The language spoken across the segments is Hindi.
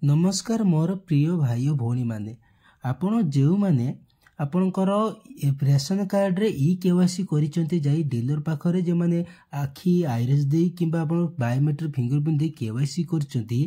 नमस्कार मोर प्रिय भाई भौणी माने आपण जो माने आपणकर रेशन कार्ड रे ई केवाईसी करिसेंती जाई डीलर पाखरे जे माने आखि आईरिस दे किबा आपण बायोमेट्रिक फिंगरप्रिंट दे केवाईसी करिसेंती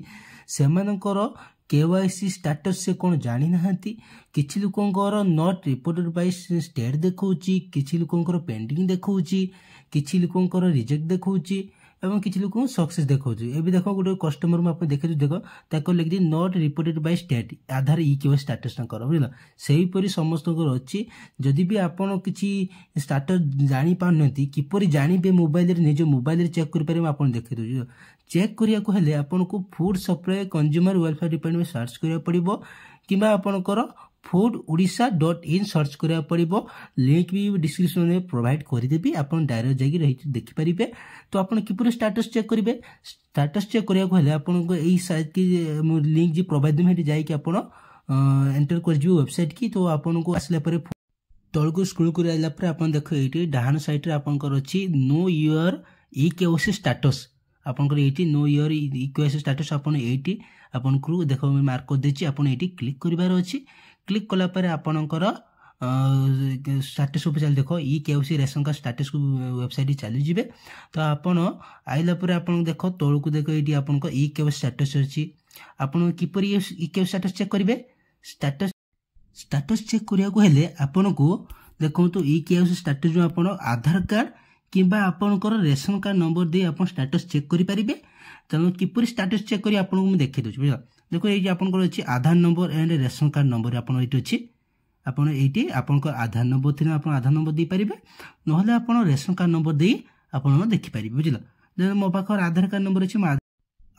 सेमानकर केवाईसी स्टेटस से कोन जानि नहांती किछि लोकंकर नॉट रिपोर्टेड बाय स्टेट देखौची किछि लोकंकर पेंडिंग देखौची किछि लोकंकर रिजेक्ट देखौची एवं किसी लोग सक्सेस देखा एवं देख गोटे कस्टमर मुझे देखे देख ताको लिखी not reported by state Aadhaar E KYC status बुझल सेहीपरि समस्त अच्छी जदि भी आपड़ किसी स्टेटस जानी पारती किपर जानवे मोबाइल निज मोबाइल चेक करेंगे आप देखे दूसरे चेक करने आपन को food supply consumer welfare department search करा पड़ो कि आपणकर foododisha.in सर्च करा पड़ो लिंक भी डिस्क्रिप्शन में प्रोवाइड करदेवी आप डायरेक्ट जाकि देखिपारे तो आप किपर स्टेटस चेक करेंगे स्टेटस चेक करने आपको यही साइट की लिंक जी प्रोवाइड देवी जाकि आप एंटर कर वेबसाइट की तो आपन को आसला तल को स्क्रोल कर आइला पर आप देख ये डाहाण साइड रे आपनकर अछि know your e KYC status आपनकर एटी know your e KYC status आपन एटी आपन को देखो मैं मार्क कर देछि आपन एटी क्लिक करिवार अछि क्लिक कला पर आपनकर स्टेटस ऊपर चल देखो e KYC ration card status को वेबसाइट चली जिवे तो आपन आइला पर आपन देखो तल को देखो एटी आपन ई केवाईसी स्टेटस अछि आपन किपर ई केवाईसी स्टेटस चेक करिवे स्टेटस चेक करिया हेले आपन को देखो ई केवाईसी स्टेटस जो आपन आधार कार्ड किंबा आपनकर रेशन कार्ड नंबर दे आपन स्टेटस चेक करि परिबे तनो किपर स्टेटस चेक करी आपन को देखि दोछ बुझा देखो ए जे आपन को अछि Aadhaar number and ration card number आपन एटी अछि आपन एटी आपन को आधार नंबर थिना आपन आधार नंबर दे परिबे नहले आपन रेशन कार्ड नंबर दे आपन देखि परिबे बुझला जे मो पाखर आधार कार्ड नंबर अछि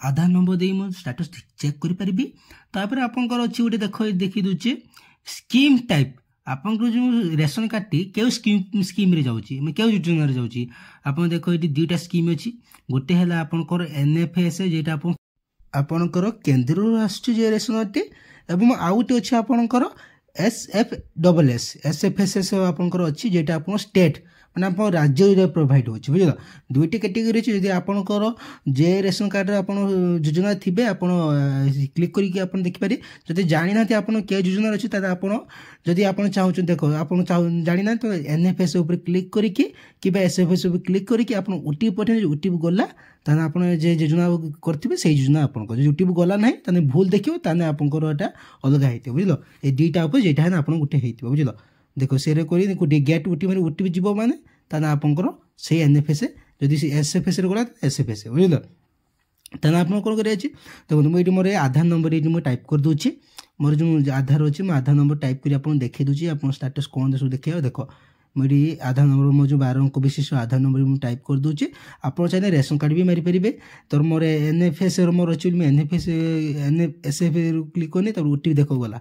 आधार नंबर दे मो स्टेटस चेक करि परिबी तापर आपन को अछि उडे देखो देखि दोछ स्कीम टाइप आपन को जो रेशन कार्ड टी केउ स्कीम रे जाउची मैं केउ योजना रे जाउची आपन देखो एटी दुटा स्कीम अछि गोटे हला आपन को एनएफएस जेटा आपन को केंद्र राष्ट्रीय जे रेशन कार्ड टी एवं आउट अछि आपन को एसएफडब्ल्यूएस एसएफएस आपन को अछि जेटा आपन स्टेट माने आप राज्य रे प्रोवाइड होछि बुझला दुईटी कैटेगरी अछि यदि आपनकर जे रेशन कार्ड रे आपन योजना थिबे आपन क्लिक करी कि आपन देखि पारे जदि जानि नाथि आपन के योजना अछि त आपन जदि आपन चाहू देखो आपन जानि ना तो एनएफएस ऊपर क्लिक करी कि एसएफएस ऊपर क्लिक करी कि आपन ओटीपी पठे ओटीपी गला ताने आपन जे योजना करथिबे सेही योजना आपन को जे ओटीपी गला नाही ताने भूल देखियो ताने आपनकर एटा अलग हेते बुझलो ए दुईटा ऊपर जेटा है आपन गुटे हेतिबो बुझलो देखो सेरे करी गोटे गेट ओटी माने ओटीपी जीवो माने ताने आपनकर से एनएफएस जदि से एसएफएस रे गला एसएफएस बुझलो ताने आपन कोन करे अछि देखो मो एटी मोर आधार नंबर एटी मो टाइप कर दोछि मोर जो आधार अछि मो आधार नंबर टाइप करी आपन देखि दोछि आपन स्टेटस कोन देसु देखियो देखो मोरी आधार नंबर मो जो 12 अंक विशिष्ट आधार नंबर मो टाइप कर दोछि आपन चाहे रेशन कार्ड भी मारी परिबे तोर मोर एनएफएस रो मोर अछि मैं एनएफएस एसएफएस क्लिक करनी तब ओटीपी देखो गला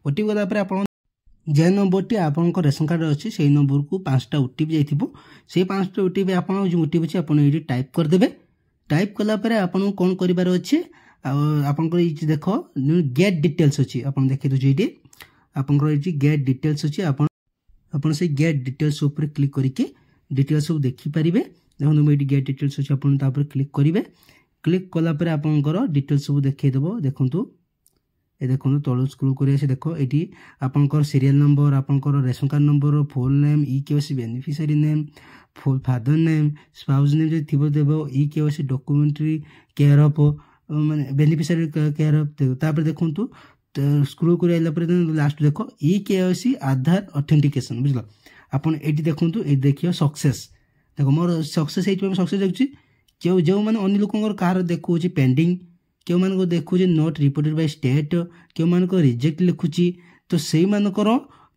ओटीपी गला पर आपन जे नंबर टी आपन को रेशन कार्ड अच्छी से नंबर को 5टा ओटीपी जाइथिबो से 5टा ओटीपी आपन जो ओटीपी अछि आपन एडी टाइप कर देबे टाइप कला पर आपन कोन करिबार अछि आपन को ई देखो गेट डिटेल्स अछि आपन देखि दो जेडी आपन को ई गेट डिटेल्स अछि आपन से गेट डिटेल्स ऊपर क्लिक करके डिटेल्स सब देखि परिबे देखो मैं एडी गेट डिटेल्स अछि आपन ता पर क्लिक करिवे क्लिक कला पर आपन को डिटेल्स सब देखै देबो देखंतु ए देखो तल स्क्रोल करिया से देखो एटी आपनकर सीरियल नंबर आपनकर ration card number full name e KYC beneficiary name full father name spouse name जे थिबो देबो e KYC documentary care of माने बेनिफिशियरी केयर ऑफ तापर देखंतु स्क्रोल करिया पर लास्ट देखो ई केवाईसी आधार ऑथेंटिकेशन बुझलो आपन एटी देखंतु ए देखियो सक्सेस देखो मोर सक्सेस हेइ सक्सेस देखछि जो माने अन्य लोकंकर कार देखुछि पेंडिंग क्यों मान को देखु नॉट रिपोर्टेड बाय स्टेट क्यों मान को रिजेक्ट लिखुची तो से मानकर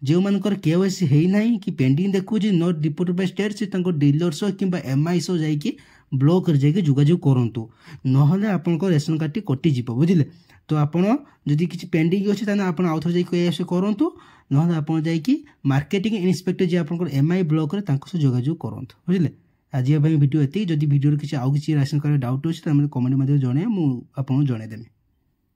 जो मानकर केवाईसी हेई नाही कि पेंडिंग देखु नॉट रिपोर्टेड बाय स्टेट से तांको डीलर सो किबा एमआई सो जाई कि ब्लॉक कर जाई कि जोगाजोग करंतु नहले आपन को रेशन कार्ड टी कटि जिवो बुझिले तो आपन जदि किछि पेंडिंग अछि ताने आपन आउथर जाई केएस करंतु नहले आपन जाई कि मार्केटिंग इंस्पेक्टर जे आपन को एमआई ब्लॉक रे तांको सो जोगाजोग करंतु बुझिले आज भिडियो एति जदि भिडियो किछि आउ किछि रेशन कार्ड डाउट अछि त हम कमेंट मध्ये जणे मु आपन जणे देबे।